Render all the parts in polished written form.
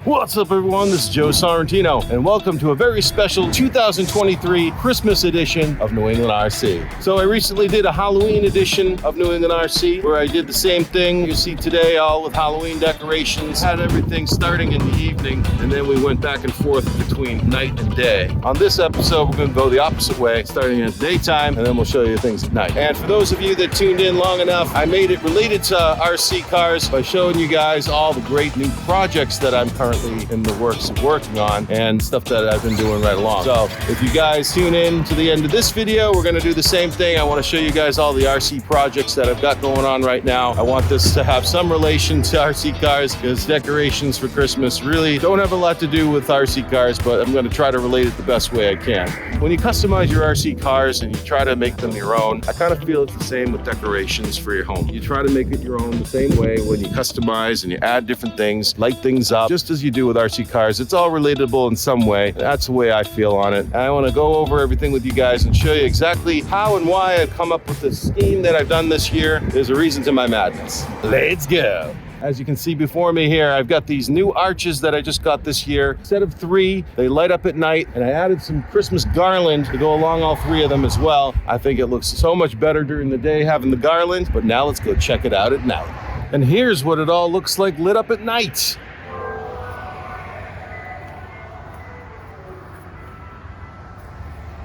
What's up, everyone? This is Joe Sorrentino, and welcome to a very special 2023 Christmas edition of New England RC. So I recently did a Halloween edition of New England RC where I did the same thing you see today, all with Halloween decorations, had everything starting in the evening, and then we went back and forth between night and day. On this episode, we're going to go the opposite way, starting in the daytime, and then we'll show you things at night. And for those of you that tuned in long enough, I made it related to RC cars by showing you guys all the great new projects that I'm currently in the works of working on and stuff that I've been doing right along. So if you guys tune in to the end of this video, we're going to do the same thing. I want to show you guys all the RC projects that I've got going on right now. I want this to have some relation to RC cars because decorations for Christmas really don't have a lot to do with RC cars, but I'm going to try to relate it the best way I can. When you customize your RC cars and you try to make them your own, I kind of feel it's the same with decorations for your home. You try to make it your own the same way when you customize and you add different things, light things up, just as you do with RC cars. It's all relatable in some way. That's the way I feel on it. And I want to go over everything with you guys and show you exactly how and why I've come up with this scheme that I've done this year. There's a reason to my madness. Let's go. As you can see before me here, I've got these new arches that I just got this year. Set of 3, they light up at night, and I added some Christmas garland to go along all 3 of them as well. I think it looks so much better during the day having the garland, but now let's go check it out at night. And here's what it all looks like lit up at night.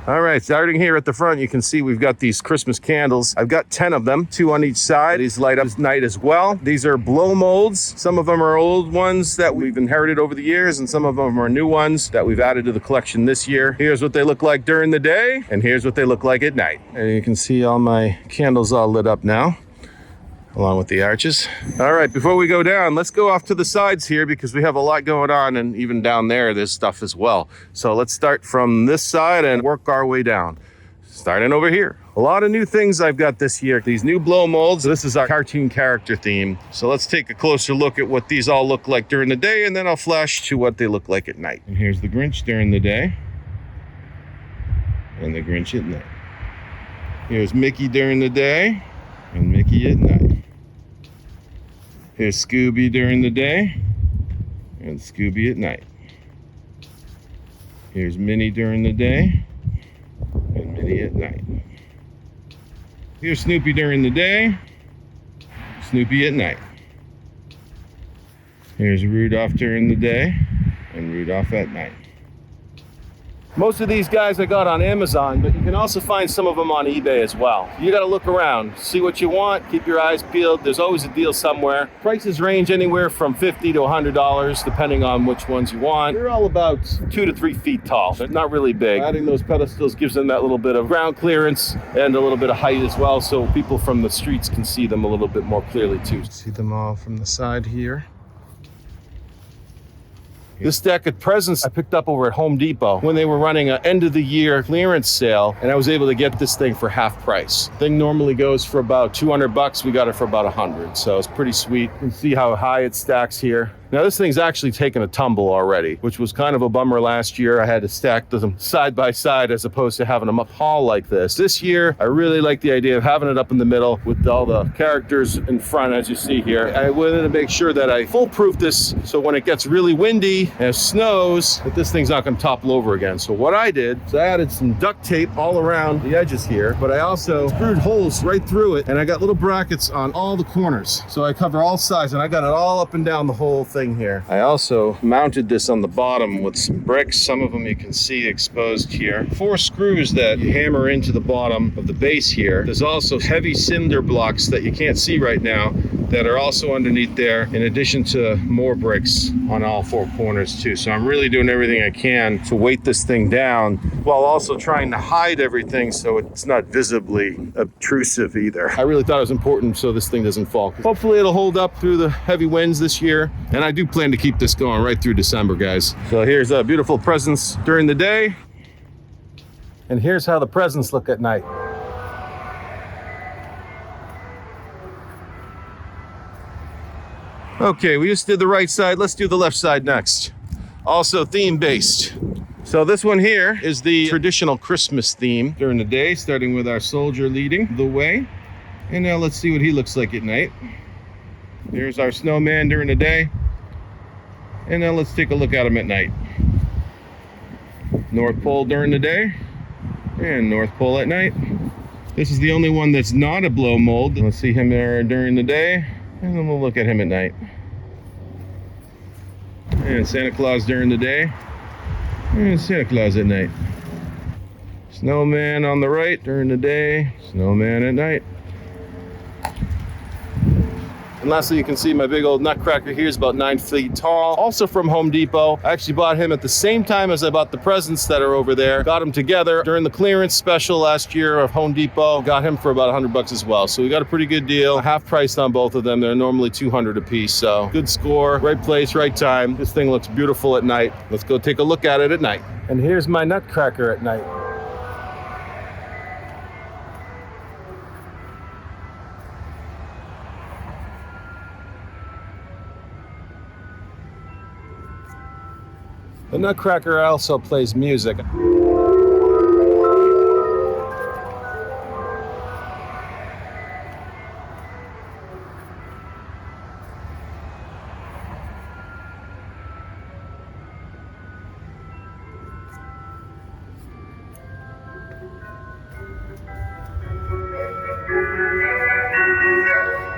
All right, starting here at the front, you can see we've got these Christmas candles. I've got 10 of them, 2 on each side. These light up at night as well. These are blow molds. Some of them are old ones that we've inherited over the years, and some of them are new ones that we've added to the collection this year. Here's what they look like during the day, and here's what they look like at night. And you can see all my candles all lit up now, along with the arches. All right, before we go down, let's go off to the sides here because we have a lot going on, and even down there's stuff as well. So let's start from this side and work our way down. Starting over here. A lot of new things I've got this year. These new blow molds. This is our cartoon character theme. So let's take a closer look at what these all look like during the day, and then I'll flash to what they look like at night. And here's the Grinch during the day, and the Grinch at night. Here's Mickey during the day, and Mickey at night. Here's Scooby during the day, and Scooby at night. Here's Minnie during the day, and Minnie at night. Here's Snoopy during the day, Snoopy at night. Here's Rudolph during the day, and Rudolph at night. Most of these guys I got on Amazon, but you can also find some of them on eBay as well. You got to look around, see what you want, keep your eyes peeled. There's always a deal somewhere. Prices range anywhere from $50 to $100, depending on which ones you want. They're all about 2 to 3 feet tall. They're not really big. Adding those pedestals gives them that little bit of ground clearance and a little bit of height as well, so people from the streets can see them a little bit more clearly too. See them all from the side here. This deck of presents I picked up over at Home Depot when they were running an end of the year clearance sale, and I was able to get this thing for half price. Thing normally goes for about $200. We got it for about $100, so it's pretty sweet. You can see how high it stacks here. Now this thing's actually taken a tumble already, which was kind of a bummer last year. I had to stack them side by side as opposed to having them up tall like this. This year, I really like the idea of having it up in the middle with all the characters in front, as you see here. I wanted to make sure that I foolproof this so when it gets really windy and it snows, that this thing's not going to topple over again. So what I did is I added some duct tape all around the edges here, but I also screwed holes right through it, and I got little brackets on all the corners. So I cover all sides, and I got it all up and down the whole thing here. I also mounted this on the bottom with some bricks. Some of them you can see exposed here. 4 screws that you hammer into the bottom of the base here. There's also heavy cinder blocks that you can't see right now that are also underneath there, in addition to more bricks on all 4 corners too. So I'm really doing everything I can to weight this thing down while also trying to hide everything so it's not visibly obtrusive either. I really thought it was important so this thing doesn't fall. Hopefully it'll hold up through the heavy winds this year, and I do plan to keep this going right through December, guys. So here's beautiful presents during the day, and here's how the presents look at night. Okay, we just did the right side. Let's do the left side next. Also theme-based. So this one here is the traditional Christmas theme during the day, starting with our soldier leading the way. And now let's see what he looks like at night. Here's our snowman during the day. And now let's take a look at them at night. North Pole during the day and North Pole at night. This is the only one that's not a blow mold. Let's see him there during the day, and then we'll look at him at night. And Santa Claus during the day, and Santa Claus at night. Snowman on the right during the day, snowman at night. And lastly, you can see my big old nutcracker here is about 9 feet tall. Also from Home Depot. I actually bought him at the same time as I bought the presents that are over there. Got them together during the clearance special last year of Home Depot. Got him for about $100 as well. So we got a pretty good deal. Half priced on both of them. They're normally $200 a piece. So good score, right place, right time. This thing looks beautiful at night. Let's go take a look at it at night. And here's my nutcracker at night. The Nutcracker also plays music.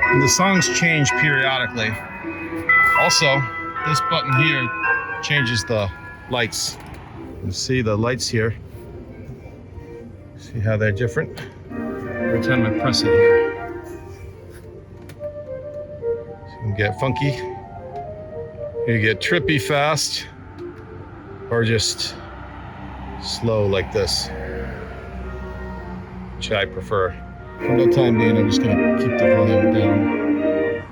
And the songs change periodically. Also, this button here changes the lights. You see the lights here. See how they're different? Every time I press it here. So you can get funky. You get trippy fast, or just slow like this, which I prefer. For the time being, I'm just gonna keep the volume down.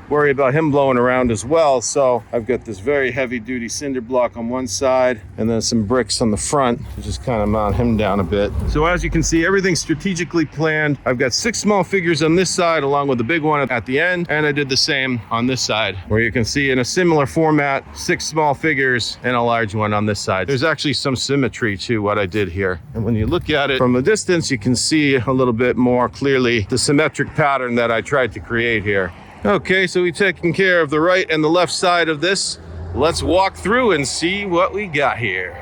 Worry about him blowing around as well, so I've got this very heavy duty cinder block on one side and then some bricks on the front to just kind of mount him down a bit. So as you can see, everything's strategically planned. I've got 6 small figures on this side along with the big one at the end, and I did the same on this side, where you can see in a similar format 6 small figures and a large one on this side. There's actually some symmetry to what I did here, and when you look at it from a distance, you can see a little bit more clearly the symmetric pattern that I tried to create here. Okay, so we've taken care of the right and the left side of this. Let's walk through and see what we got here.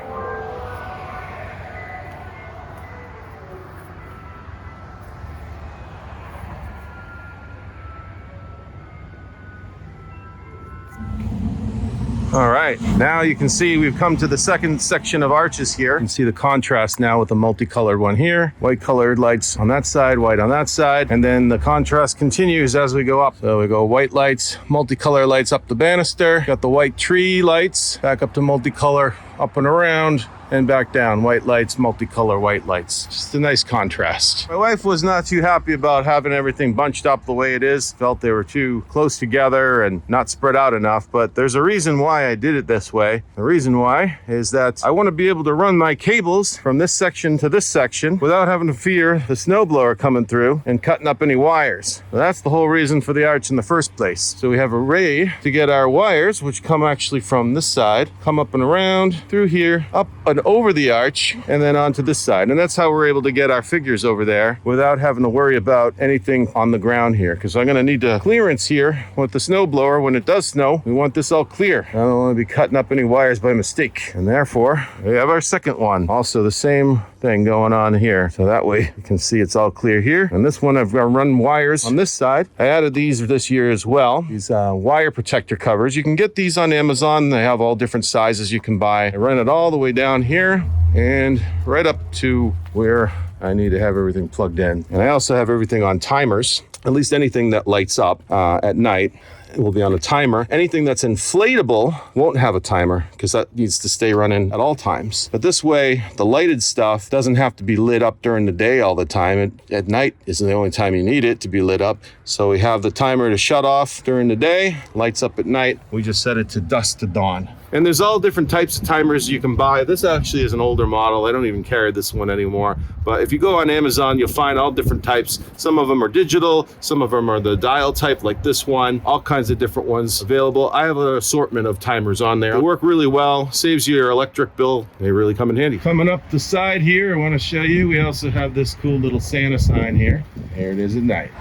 All right, now you can see we've come to the second section of arches here. You can see the contrast now with the multicolored one here. White colored lights on that side, white on that side, and then the contrast continues as we go up. So we go white lights, multicolor lights up the banister, got the white tree lights, back up to multicolor, up and around, and back down. White lights, multicolor white lights. Just a nice contrast. My wife was not too happy about having everything bunched up the way it is. Felt they were too close together and not spread out enough, but there's a reason why I did it this way. The reason why is that I want to be able to run my cables from this section to this section without having to fear the snowblower coming through and cutting up any wires. So that's the whole reason for the arch in the first place. So we have a ray to get our wires, which come actually from this side, come up and around through here, up and over the arch, and then onto this side. And that's how we're able to get our figures over there without having to worry about anything on the ground here, because I'm going to need the clearance here with the snow blower. When it does snow, we want this all clear. I don't want to be cutting up any wires by mistake, and therefore we have our second one. Also the same thing going on here, so that way you can see it's all clear here. And this one I've run wires on this side. I added these this year as well, these wire protector covers. You can get these on Amazon. They have all different sizes you can buy. I run it all the way down here and right up to where I need to have everything plugged in. And I also have everything on timers, at least anything that lights up at night. It will be on a timer. Anything that's inflatable won't have a timer because that needs to stay running at all times. But this way, the lighted stuff doesn't have to be lit up during the day all the time. At night is the only time you need it to be lit up. So we have the timer to shut off during the day, lights up at night. We just set it to dusk to dawn. And there's all different types of timers you can buy. This actually is an older model. I don't even carry this one anymore. But if you go on Amazon, you'll find all different types. Some of them are digital, some of them are the dial type like this one, all kinds of different ones available. I have an assortment of timers on there. They work really well, saves you your electric bill. They really come in handy. Coming up the side here, I want to show you, we also have this cool little Santa sign here. There it is at night.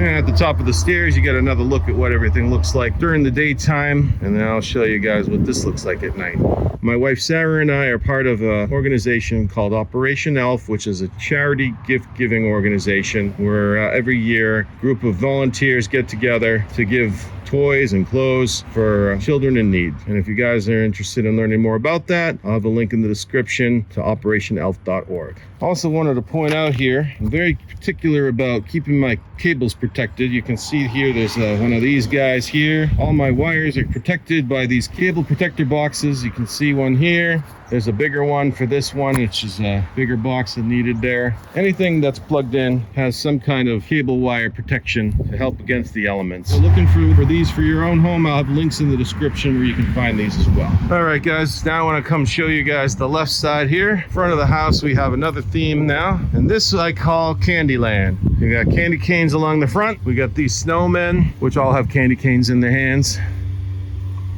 And at the top of the stairs, you get another look at what everything looks like during the daytime. And then I'll show you guys what this looks like at night. My wife Sarah and I are part of an organization called Operation Elf, which is a charity gift-giving organization where every year a group of volunteers get together to give toys and clothes for children in need. And if you guys are interested in learning more about that, I'll have a link in the description to operationelf.org. Also wanted to point out here, I'm very particular about keeping my cables protected. You can see here there's one of these guys here. All my wires are protected by these cable protector boxes. You can see one here. There's a bigger one for this one, which is a bigger box than needed there. Anything that's plugged in has some kind of cable wire protection to help against the elements. So looking for these for your own home, I'll have links in the description where you can find these as well. All right, guys, now I want to come show you guys the left side here. Front of the house, we have another theme now, and this I call Candyland. We got candy canes along the front. We got these snowmen, which all have candy canes in their hands.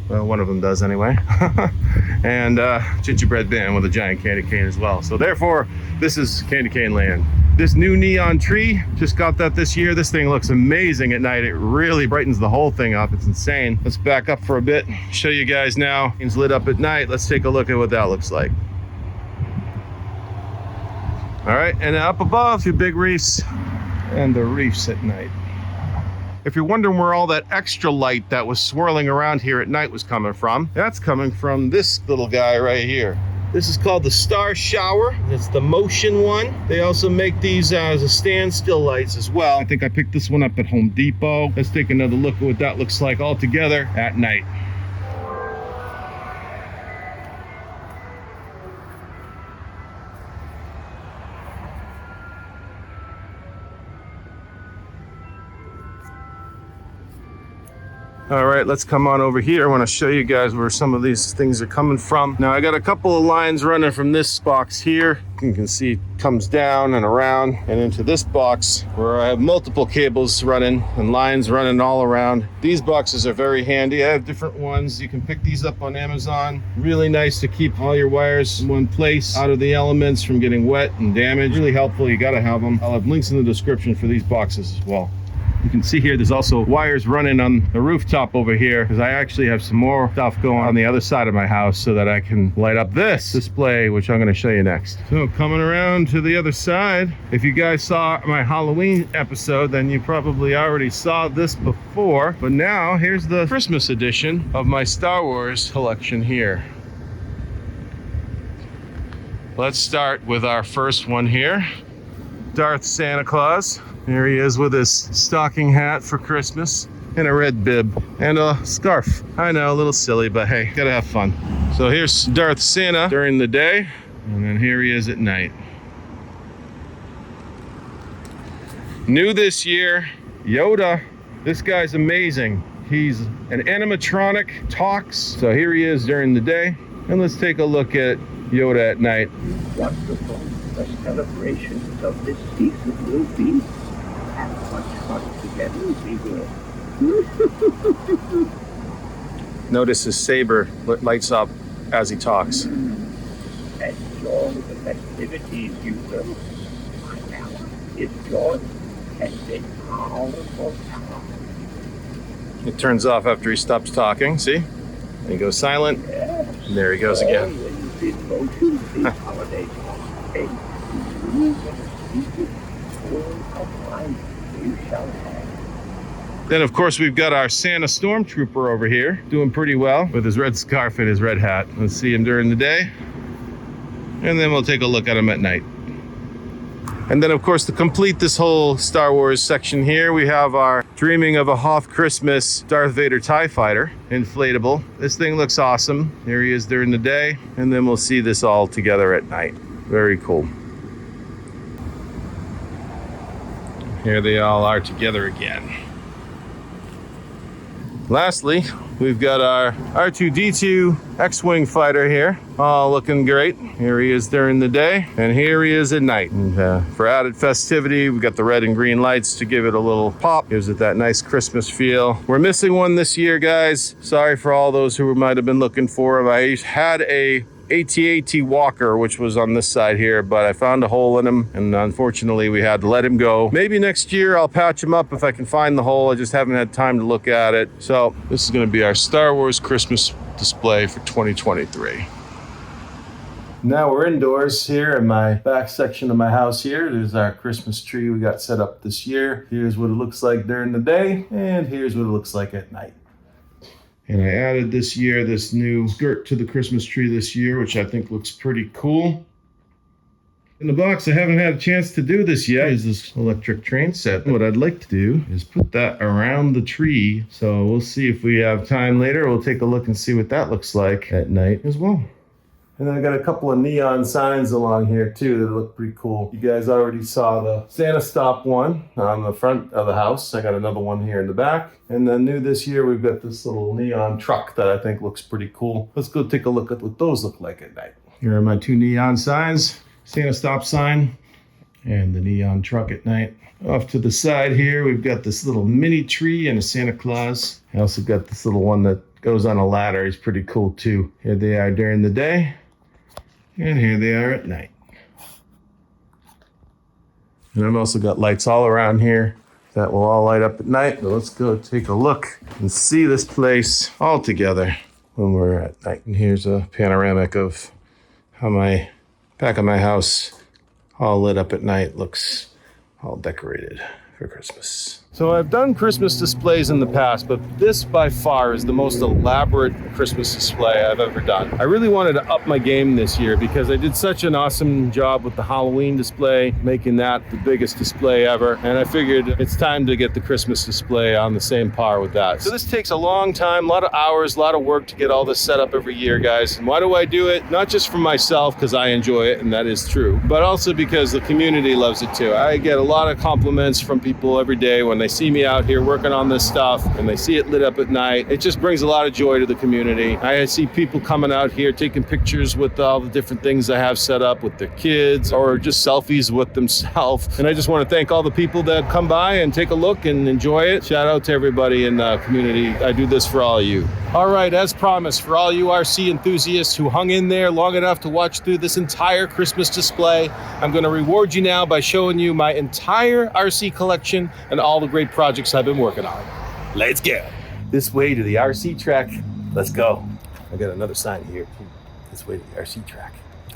Well, one of them does anyway. And gingerbread man with a giant candy cane as well. So therefore, this is Candy Cane Land. This new neon tree, just got that this year. This thing looks amazing at night. It really brightens the whole thing up. It's insane. Let's back up for a bit, show you guys now. It's lit up at night. Let's take a look at what that looks like. All right, and up above, 2 big reefs and the reefs at night. If you're wondering where all that extra light that was swirling around here at night was coming from, that's coming from this little guy right here. This is called the Star Shower. It's the motion one. They also make these as a standstill lights as well. I think I picked this one up at Home Depot. Let's take another look at what that looks like all together at night. All right, let's come on over here. I want to show you guys where some of these things are coming from. Now I got a couple of lines running from this box here. You can see it comes down and around and into this box where I have multiple cables running and lines running all around. These boxes are very handy. I have different ones. You can pick these up on Amazon. Really nice to keep all your wires in one place, out of the elements from getting wet and damaged. Really helpful. You got to have them. I'll have links in the description for these boxes as well. You can see here there's also wires running on the rooftop over here because I actually have some more stuff going on the other side of my house so that I can light up this display, which I'm going to show you next. So coming around to the other side, if you guys saw my Halloween episode, then you probably already saw this before. But now here's the Christmas edition of my Star Wars collection here. Let's start with our first one here, Darth Santa Claus. Here he is with his stocking hat for Christmas and a red bib and a scarf. I know, a little silly, but hey, gotta have fun. So here's Darth Santa during the day, and then here he is at night. New this year, Yoda. This guy's amazing. He's an animatronic, talks. So here he is during the day, and let's take a look at Yoda at night. Wonderful. The celebrations of this season will be. Have much fun together, we will. Notice his saber lights up as he talks. Enjoy the festivities, you will. My power is joy and a powerful power. It turns off after he stops talking, see? And he goes silent. Yes. And there he goes again. Always in motion these holidays. A new season full of life you shall have. Then, of course, we've got our Santa Stormtrooper over here, doing pretty well with his red scarf and his red hat. Let's see him during the day, and then we'll take a look at him at night. And then, of course, to complete this whole Star Wars section here, we have our Dreaming of a Hoth Christmas Darth Vader TIE Fighter, inflatable. This thing looks awesome. Here he is during the day, and then we'll see this all together at night. Very cool. Here they all are together again. Lastly, we've got our R2-D2 X-Wing fighter here, all looking great. Here he is during the day, and here he is at night. And for added festivity, we've got the red and green lights to give it a little pop. Gives it that nice Christmas feel. We're missing one this year, guys. Sorry for all those who might have been looking for him. I had a AT-AT Walker, which was on this side here, but I found a hole in him, and unfortunately we had to let him go. Maybe next year I'll patch him up if I can find the hole. I just haven't had time to look at it. So this is going to be our Star Wars Christmas display for 2023. Now we're indoors here in my back section of my house here. There's our Christmas tree we got set up this year. Here's what it looks like during the day, and here's what it looks like at night. And I added this year this new skirt to the Christmas tree this year, which I think looks pretty cool. In the box, I haven't had a chance to do this yet, is this electric train set. What I'd like to do is put that around the tree. So we'll see if we have time later. We'll take a look and see what that looks like at night as well. And then I got a couple of neon signs along here too that look pretty cool. You guys already saw the Santa Stop one on the front of the house. I got another one here in the back. And then new this year, we've got this little neon truck that I think looks pretty cool. Let's go take a look at what those look like at night. Here are my two neon signs, Santa Stop sign and the neon truck at night. Off to the side here, we've got this little mini tree and a Santa Claus. I also got this little one that goes on a ladder. He's pretty cool too. Here they are during the day. And here they are at night. And I've also got lights all around here that will all light up at night. So let's go take a look and see this place all together when we're at night. And here's a panoramic of how my back of my house all lit up at night looks all decorated for Christmas. So I've done Christmas displays in the past, but this by far is the most elaborate Christmas display I've ever done. I really wanted to up my game this year because I did such an awesome job with the Halloween display, making that the biggest display ever. And I figured it's time to get the Christmas display on the same par with that. So this takes a long time, a lot of hours, a lot of work to get all this set up every year, guys. And why do I do it? Not just for myself, because I enjoy it, and that is true, but also because the community loves it too. I get a lot of compliments from people every day when they see me out here working on this stuff and they see it lit up at night. It just brings a lot of joy to the community. I see people coming out here taking pictures with all the different things I have set up with their kids or just selfies with themselves. And I just want to thank all the people that come by and take a look and enjoy it. Shout out to everybody in the community. I do this for all of you. All right, as promised, for all you RC enthusiasts who hung in there long enough to watch through this entire Christmas display, I'm going to reward you now by showing you my entire RC collection and all the great projects I've been working on. Let's go. This way to the RC track. Let's go. I got another sign here. This way to the RC track.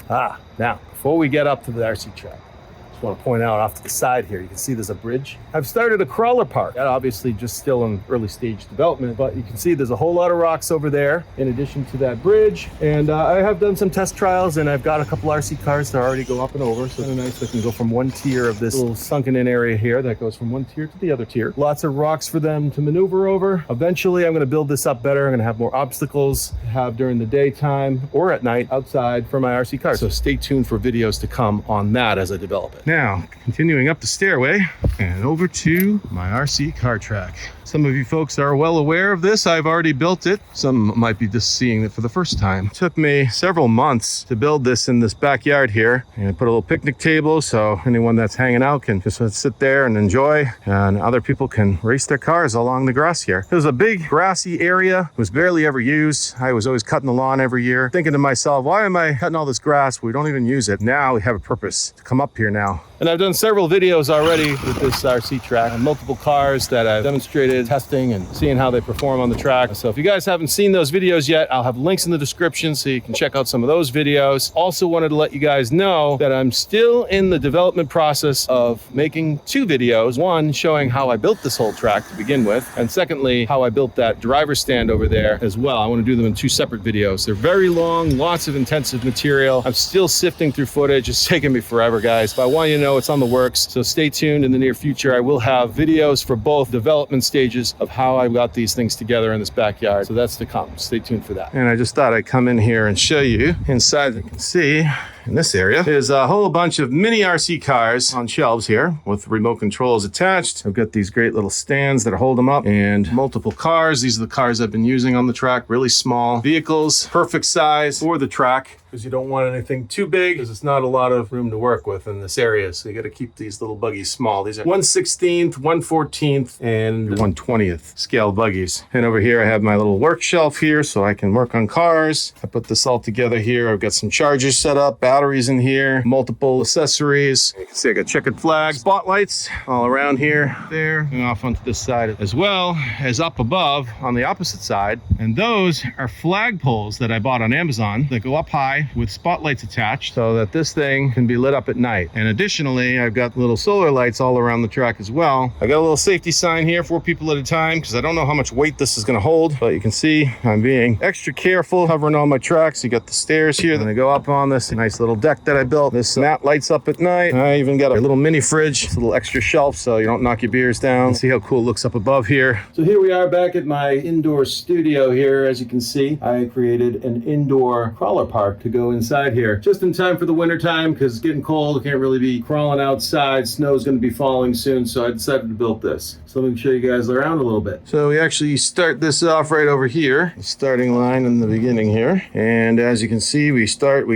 Now, before we get up to the RC track, I just want to point out off to the side here, you can see there's a bridge. I've started a crawler park. That obviously just still in early stage development, but you can see there's a whole lot of rocks over there in addition to that bridge. And I have done some test trials and I've got a couple RC cars that already go up and over. So it's nice. I can go from one tier of this little sunken in area here that goes from one tier to the other tier. Lots of rocks for them to maneuver over. Eventually, I'm going to build this up better. I'm going to have more obstacles to have during the daytime or at night outside for my RC cars. So stay tuned for videos to come on that as I develop it. Now, continuing up the stairway and over to my RC car track. Some of you folks are well aware of this. I've already built it. Some might be just seeing it for the first time. It took me several months to build this in this backyard here. And I put a little picnic table so anyone that's hanging out can just sit there and enjoy, and other people can race their cars along the grass here. It was a big grassy area. It was barely ever used. I was always cutting the lawn every year, thinking to myself, why am I cutting all this grass? We don't even use it. Now we have a purpose to come up here now. And I've done several videos already with this RC track and multiple cars that I've demonstrated testing and seeing how they perform on the track. So if you guys haven't seen those videos yet, I'll have links in the description so you can check out some of those videos. Also wanted to let you guys know that I'm still in the development process of making two videos. One showing how I built this whole track to begin with, and secondly, how I built that driver stand over there as well. I want to do them in two separate videos. They're very long, lots of intensive material. I'm still sifting through footage. It's taking me forever, guys, but I want you to know it's on the works, so stay tuned. In the near future, I will have videos for both development stages of how I got these things together in this backyard. So that's to come. Stay tuned for that. And I just thought I'd come in here and show you inside. You can see in this area is a whole bunch of mini RC cars on shelves here with remote controls attached. I've got these great little stands that hold them up, and multiple cars. These are the cars I've been using on the track. Really small vehicles, perfect size for the track, because you don't want anything too big because it's not a lot of room to work with in this area. So you got to keep these little buggies small. These are 1/16th, 1/14th, and 1/20th scale buggies. And over here I have my little work shelf here so I can work on cars. I put this all together here. I've got some chargers set up, batteries in here, multiple accessories. You can see I got checkered flags, spotlights all around here, there, and off onto this side, as well as up above on the opposite side. And those are flag poles that I bought on Amazon that go up high with spotlights attached so that this thing can be lit up at night. And additionally, I've got little solar lights all around the track as well. I got a little safety sign here, 4 people at a time, because I don't know how much weight this is going to hold, but you can see I'm being extra careful covering all my tracks. You got the stairs here, then I go up on this nice little deck that I built. This mat lights up at night. I even got a little mini fridge, it's a little extra shelf so you don't knock your beers down. See how cool it looks up above here. So here we are back at my indoor studio here. As you can see, I created an indoor crawler park to go inside here just in time for the winter time, because it's getting cold. I can't really be crawling outside. Snow's going to be falling soon, so I decided to build this. So let me show you guys around a little bit. So we actually start this off right over here, the starting line in the beginning here. And as you can see, we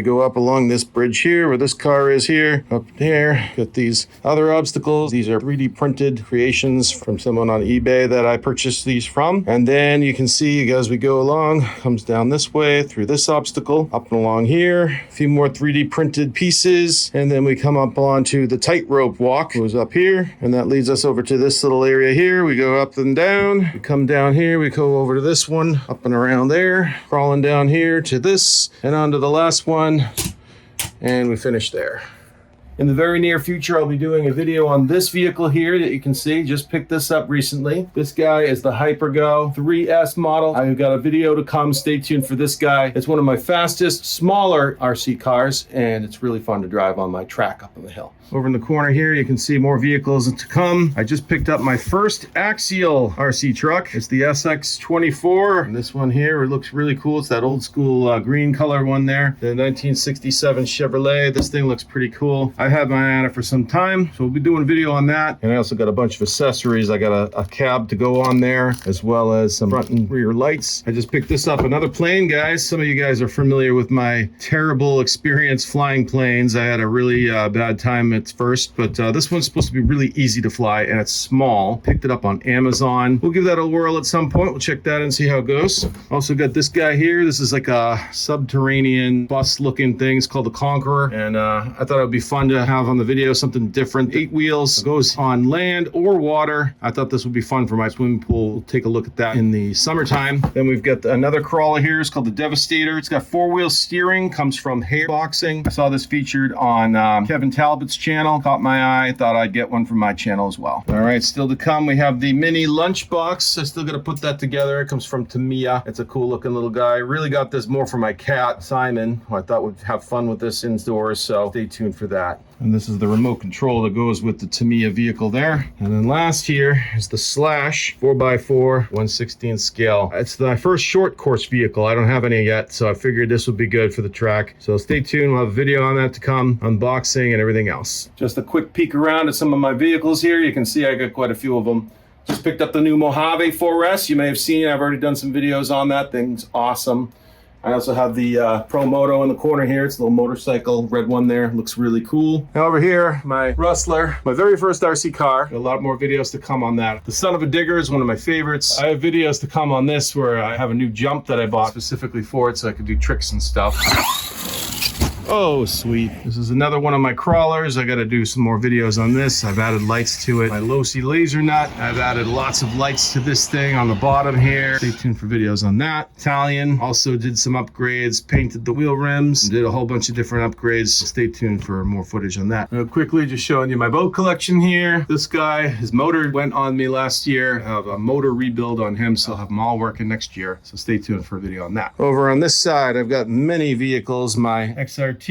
go up along this bridge here where this car is here, up there. Got these other obstacles. These are 3D printed creations from someone on eBay that I purchased these from. And then you can see as we go along, comes down this way through this obstacle, up and along here, a few more 3D printed pieces. And then we come up onto the tightrope walk, goes up here, and that leads us over to this little area here. We go up and down, we come down here, we go over to this one, up and around there, crawling down here to this, and onto the last one, and we finish there. In the very near future, I'll be doing a video on this vehicle here that you can see. Just picked this up recently. This guy is the Hypergo 3S model. I've got a video to come. Stay tuned for this guy. It's one of my fastest, smaller RC cars, and it's really fun to drive on my track up on the hill. Over in the corner here, you can see more vehicles to come. I just picked up my first axial RC truck. It's the SX24. And this one here, it looks really cool. It's that old school green color one there. The 1967 Chevrolet. This thing looks pretty cool. I've had my eye on it for some time, so we'll be doing a video on that. And I also got a bunch of accessories. I got a cab to go on there, as well as some front and rear lights. I just picked this up. Another plane, guys. Some of you guys are familiar with my terrible experience flying planes. I had a really bad time at first, but this one's supposed to be really easy to fly, and it's small. Picked it up on Amazon. We'll give that a whirl at some point. We'll check that and see how it goes. Also got this guy here. This is like a subterranean bus looking thing. It's called the Conqueror, and I thought it would be fun to have on the video something different. 8 wheels, goes on land or water. I thought this would be fun for my swimming pool. We'll take a look at that in the summertime. Then we've got another crawler here. It's called the Devastator. It's got 4-wheel steering, comes from Hair Boxing. I saw this featured on Kevin Talbot's channel. Caught my eye. Thought I'd get one from my channel as well. All right, still to come, we have the mini lunchbox. I still got to put that together. It comes from Tamiya. It's a cool looking little guy. Really got this more for my cat, Simon, who I thought would have fun with this indoors, so stay tuned for that. And this is the remote control that goes with the Tamiya vehicle there. And then last here is the Slash 4x4 1/16 scale. It's my first short course vehicle. I don't have any yet, so I figured this would be good for the track. So stay tuned. We'll have a video on that to come, unboxing and everything else. Just a quick peek around at some of my vehicles here. You can see I got quite a few of them. Just picked up the new Mojave 4S. You may have seen, I've already done some videos on that. Thing's awesome. I also have the Pro Moto in the corner here. It's a little motorcycle, red one there. Looks really cool. Now over here, my Rustler, my very first RC car. A lot more videos to come on that. The Son of a Digger is one of my favorites. I have videos to come on this where I have a new jump that I bought specifically for it so I could do tricks and stuff. Oh, sweet. This is another one of my crawlers. I got to do some more videos on this. I've added lights to it. My Losi laser nut. I've added lots of lights to this thing on the bottom here. Stay tuned for videos on that. Italian. Also did some upgrades, painted the wheel rims, did a whole bunch of different upgrades. Stay tuned for more footage on that. Real quickly, just showing you my boat collection here. This guy, his motor went on me last year. I have a motor rebuild on him, so I'll have them all working next year. So stay tuned for a video on that. Over on this side, I've got many vehicles. My XRT,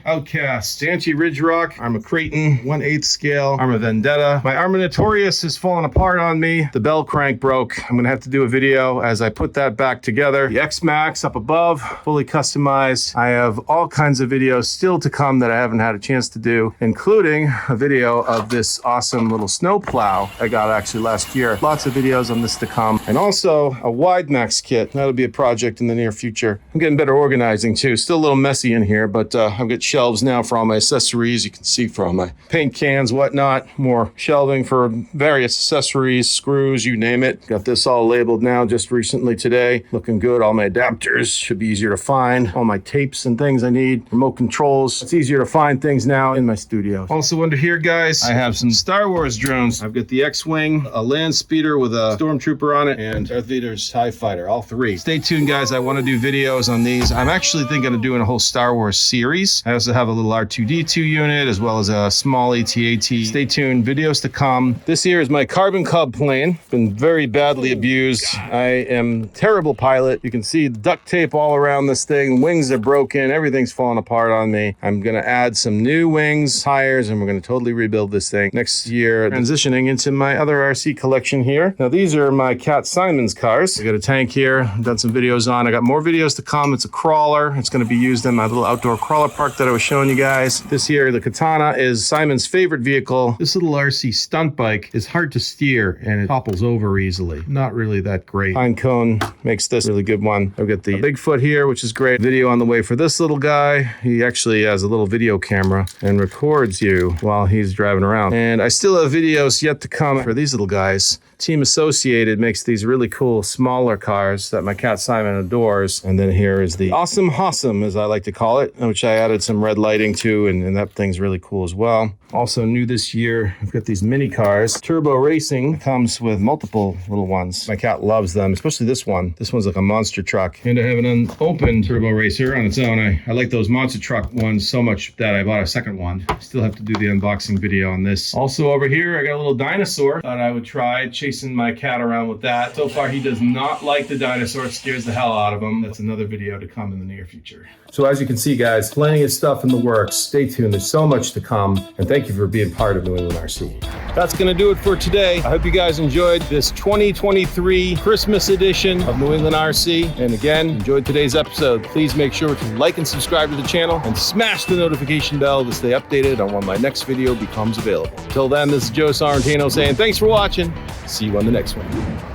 Outcast, Stanchi Ridge Rock, Arma Creighton, 1/8 scale, Arma Vendetta. My Arma Notorious has fallen apart on me. The bell crank broke. I'm gonna have to do a video as I put that back together. The X-Max up above, fully customized. I have all kinds of videos still to come that I haven't had a chance to do, including a video of this awesome little snow plow I got actually last year. Lots of videos on this to come. And also a Wide Max kit. That'll be a project in the near future. I'm getting better organizing too. Still a little messy in here, but I've got shelves now for all my accessories. You can see for all my paint cans, whatnot. More shelving for various accessories, screws, you name it. Got this all labeled now just recently today. Looking good. All my adapters should be easier to find. All my tapes and things I need. Remote controls. It's easier to find things now in my studio. Also under here, guys, I have some Star Wars drones. I've got the X-Wing, a land speeder with a stormtrooper on it, and Darth Vader's TIE fighter, all three. Stay tuned, guys. I want to do videos on these. I'm actually thinking of doing a whole Star Wars series. I also have a little R2-D2 unit as well as a small AT-AT. Stay tuned. Videos to come. This here is my Carbon Cub plane. Been very badly abused. I am a terrible pilot. You can see duct tape all around this thing. Wings are broken. Everything's falling apart on me. I'm going to add some new wings, tires, and we're going to totally rebuild this thing next year. Transitioning into my other RC collection here. Now, these are my Cat Simon's cars. I got a tank here. I've done some videos on. I got more videos to come. It's a crawler. It's going to be used in my little outdoor crawler park that I was showing you guys. This here, the Katana, is Simon's favorite vehicle. This little RC stunt bike is hard to steer and it topples over easily. Not really that great. Pine Cone makes this a really good one. I've got the Bigfoot here, which is great. Video on the way for this little guy. He actually has a little video camera and records you while he's driving around. And I still have videos yet to come for these little guys. Team Associated makes these really cool smaller cars that my cat Simon adores. And then here is the Awesome Hossum, as I like to call it, which I added some red lighting to, and that thing's really cool as well. Also new this year, I've got these mini cars. Turbo Racing comes with multiple little ones. My cat loves them, especially this one. This one's like a monster truck. And I have an unopened Turbo Racer on its own. I like those monster truck ones so much that I bought a second one. Still have to do the unboxing video on this. Also over here, I got a little dinosaur. Thought I would try chasing my cat around with that. So far, he does not like the dinosaur. It scares the hell out of him. That's another video to come in the near future. So as you can see, guys, plenty of stuff in the works. Stay tuned. There's so much to come. And thank you for being part of New England RC. That's going to do it for today. I hope you guys enjoyed this 2023 Christmas edition of New England RC. And again, enjoyed today's episode. Please make sure to like and subscribe to the channel and smash the notification bell to stay updated on when my next video becomes available. Till then, this is Joe Sorrentino saying thanks for watching. See you on the next one.